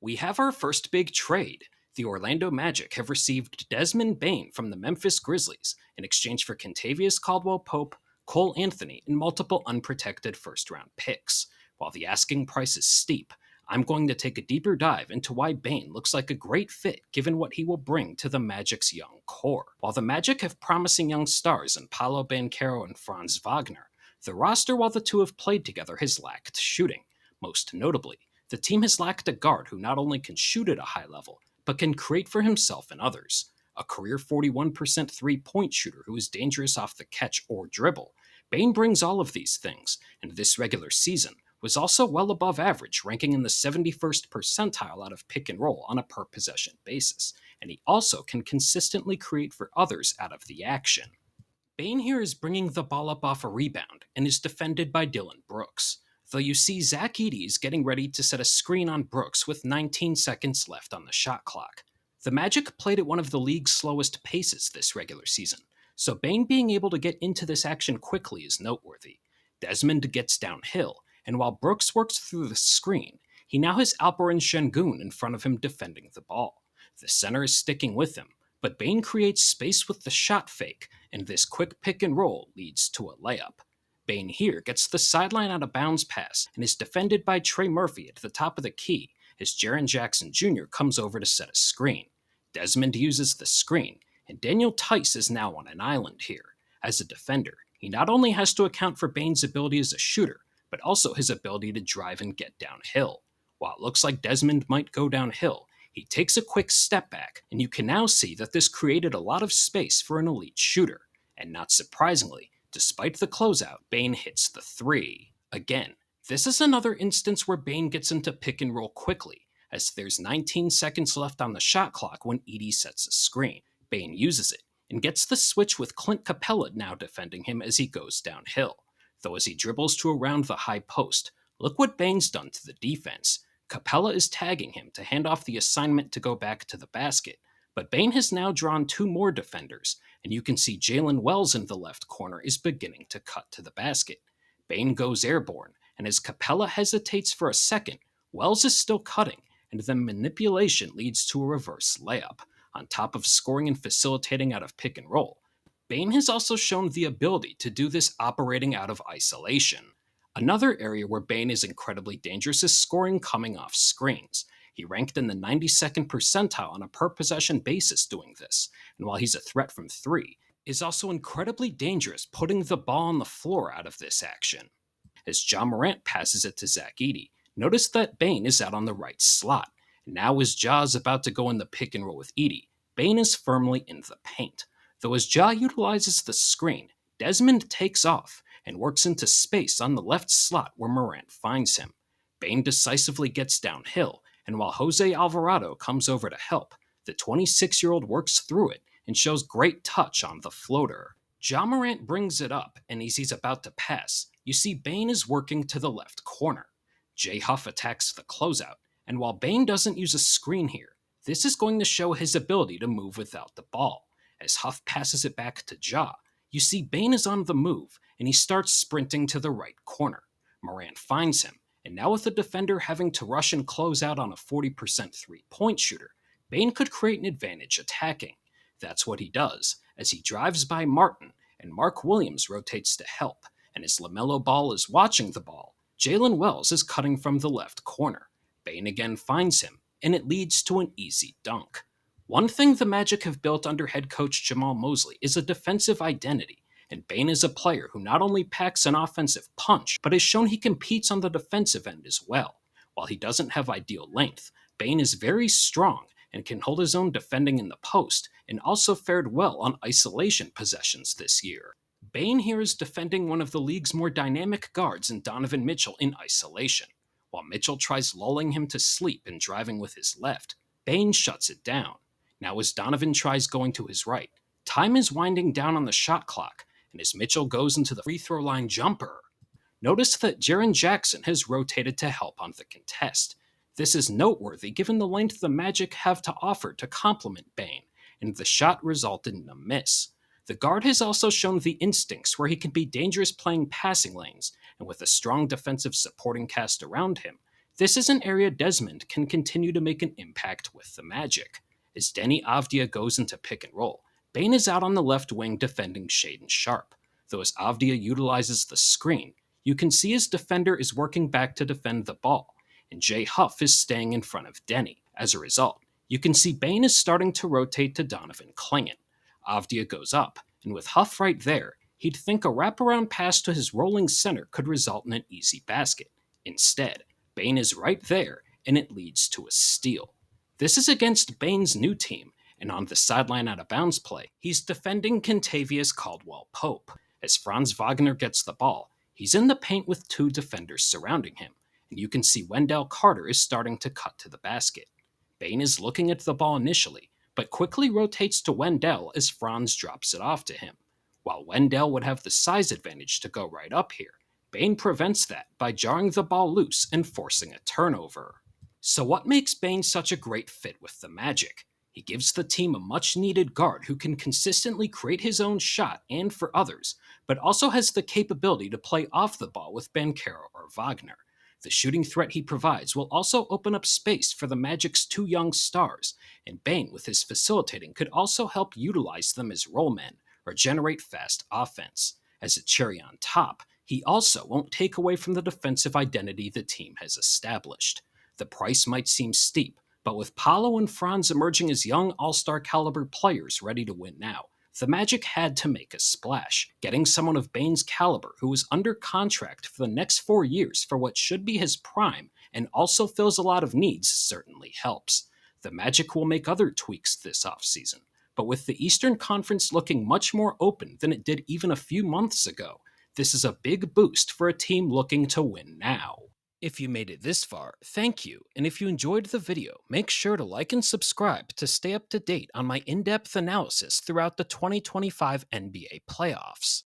We have our first big trade. The Orlando Magic have received Desmond Bane from the Memphis Grizzlies in exchange for Kentavious Caldwell-Pope, Cole Anthony, and multiple unprotected first-round picks. While the asking price is steep, I'm going to take a deeper dive into why Bane looks like a great fit given what he will bring to the Magic's young core. While the Magic have promising young stars in Paolo, Banchero, and Franz Wagner, the roster while the two have played together has lacked shooting. Most notably, the team has lacked a guard who not only can shoot at a high level, but can create for himself and others. A career 41% three-point shooter who is dangerous off the catch or dribble. Bane brings all of these things, and this regular season was also well above average, ranking in the 71st percentile out of pick and roll on a per-possession basis, and he also can consistently create for others out of the action. Bane here is bringing the ball up off a rebound and is defended by Dillon Brooks, though you see Zach Edey is getting ready to set a screen on Brooks with 19 seconds left on the shot clock. The Magic played at one of the league's slowest paces this regular season, so Bane being able to get into this action quickly is noteworthy. Desmond gets downhill, and while Brooks works through the screen, he now has Alperen Sengun in front of him defending the ball. The center is sticking with him, but Bane creates space with the shot fake, and this quick pick and roll leads to a layup. Bane here gets the sideline out of bounds pass and is defended by Trey Murphy at the top of the key as Jaren Jackson Jr. comes over to set a screen. Desmond uses the screen, and Daniel Tice is now on an island here. As a defender, he not only has to account for Bane's ability as a shooter, but also his ability to drive and get downhill. While it looks like Desmond might go downhill, he takes a quick step back, and you can now see that this created a lot of space for an elite shooter. And not surprisingly, despite the closeout, Bane hits the three. Again, this is another instance where Bane gets into pick and roll quickly, as there's 19 seconds left on the shot clock when Edey sets a screen. Bane uses it, and gets the switch with Clint Capella now defending him as he goes downhill. Though as he dribbles to around the high post, look what Bane's done to the defense. Capella is tagging him to hand off the assignment to go back to the basket, but Bane has now drawn two more defenders, and you can see Jalen Wells in the left corner is beginning to cut to the basket. Bane goes airborne, and as Capella hesitates for a second, Wells is still cutting, and the manipulation leads to a reverse layup. On top of scoring and facilitating out of pick and roll, Bane has also shown the ability to do this operating out of isolation. Another area where Bane is incredibly dangerous is scoring coming off screens. He ranked in the 92nd percentile on a per-possession basis doing this, and while he's a threat from three, is also incredibly dangerous putting the ball on the floor out of this action. As Ja Morant passes it to Zach Edey, notice that Bane is out on the right slot. Now as Ja is about to go in the pick and roll with Edey, Bane is firmly in the paint. Though as Ja utilizes the screen, Desmond takes off and works into space on the left slot where Morant finds him. Bane decisively gets downhill, and while Jose Alvarado comes over to help, the 26-year-old works through it and shows great touch on the floater. Ja Morant brings it up, and as he's about to pass, you see Bane is working to the left corner. Jay Huff attacks the closeout, and while Bane doesn't use a screen here, this is going to show his ability to move without the ball. As Huff passes it back to Ja, you see Bane is on the move, and he starts sprinting to the right corner. Morant finds him, and now with the defender having to rush and close out on a 40% three-point shooter, Bane could create an advantage attacking. That's what he does, as he drives by Martin, and Mark Williams rotates to help, and as LaMelo Ball is watching the ball, Jalen Wells is cutting from the left corner. Bane again finds him, and it leads to an easy dunk. One thing the Magic have built under head coach Jamal Mosley is a defensive identity, and Bane is a player who not only packs an offensive punch, but has shown he competes on the defensive end as well. While he doesn't have ideal length, Bane is very strong and can hold his own defending in the post, and also fared well on isolation possessions this year. Bane here is defending one of the league's more dynamic guards in Donovan Mitchell in isolation. While Mitchell tries lulling him to sleep and driving with his left, Bane shuts it down. Now as Donovan tries going to his right, time is winding down on the shot clock, and as Mitchell goes into the free throw line jumper, notice that Jaren Jackson has rotated to help on the contest. This is noteworthy given the length the Magic have to offer to complement Bane, and the shot resulted in a miss. The guard has also shown the instincts where he can be dangerous playing passing lanes, and with a strong defensive supporting cast around him, This is an area Desmond can continue to make an impact with the Magic. As Denny Avdia goes into pick and roll, Bane is out on the left wing defending Shaden Sharp. Though as Avdia utilizes the screen, you can see his defender is working back to defend the ball, and Jay Huff is staying in front of Denny. As a result, you can see Bane is starting to rotate to Donovan Clingan. Avdia goes up, and with Huff right there, he'd think a wraparound pass to his rolling center could result in an easy basket. Instead, Bane is right there, and it leads to a steal. This is against Bane's new team, and on the sideline out of bounds play, he's defending Kentavious Caldwell-Pope. As Franz Wagner gets the ball, he's in the paint with two defenders surrounding him, and you can see Wendell Carter is starting to cut to the basket. Bane is looking at the ball initially, but quickly rotates to Wendell as Franz drops it off to him. While Wendell would have the size advantage to go right up here, Bane prevents that by jarring the ball loose and forcing a turnover. So what makes Bane such a great fit with the Magic? He gives the team a much-needed guard who can consistently create his own shot and for others, but also has the capability to play off the ball with Banchero or Wagner. The shooting threat he provides will also open up space for the Magic's two young stars, and Bane, with his facilitating, could also help utilize them as rollmen or generate fast offense. As a cherry on top, he also won't take away from the defensive identity the team has established. The price might seem steep, but with Paolo and Franz emerging as young all-star caliber players ready to win now, the Magic had to make a splash. Getting someone of Bane's caliber who is under contract for the next 4 years for what should be his prime and also fills a lot of needs certainly helps. The Magic will make other tweaks this offseason, but with the Eastern Conference looking much more open than it did even a few months ago, this is a big boost for a team looking to win now. If you made it this far, thank you, and if you enjoyed the video, make sure to like and subscribe to stay up to date on my in-depth analysis throughout the 2025 NBA playoffs.